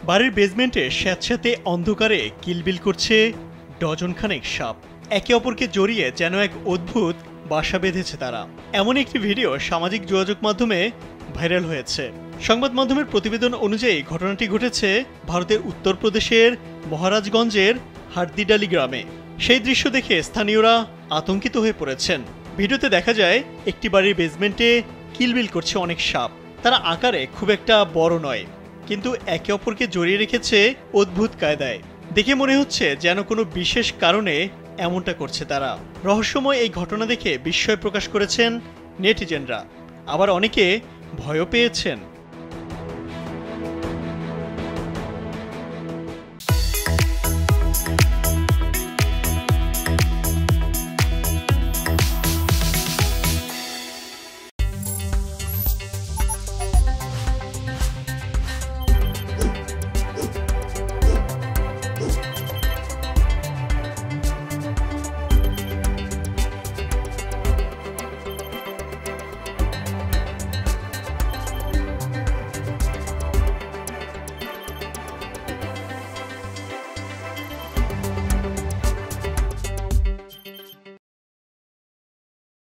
বাড়ির বেসমেন্টে স্যাঁতস্যাঁতে অন্ধকারে কিলবিল করছে ডজনখানেক সাপ। একে অপরকে জড়িয়ে যেন এক অদ্ভুত বাসা বেঁধেছে তারা। এমন একটি ভিডিও সামাজিক যোগাযোগ মাধ্যমে ভাইরাল হয়েছে। সংবাদ মাধ্যমের প্রতিবেদন অনুযায়ী ঘটনাটি ঘটেছে ভারতের উত্তরপ্রদেশের মহারাজগঞ্জের হারদিডালি গ্রামে। সেই দৃশ্য দেখে স্থানীয়রা আতঙ্কিত হয়ে পড়েছেন। ভিডিওতে দেখা যায় একটি বাড়ির বেসমেন্টে কিলবিল করছে অনেক সাপ। তারা আকারে খুব একটা বড় নয়, কিন্তু একে অপরকে জড়িয়ে রেখেছে অদ্ভুত কায়দায়। দেখে মনে হচ্ছে যেন কোনো বিশেষ কারণে এমনটা করছে তারা। রহস্যময় এই ঘটনা দেখে বিস্ময় প্রকাশ করেছেন নেটিজেনরা, আবার অনেকে ভয়ও পেয়েছেন।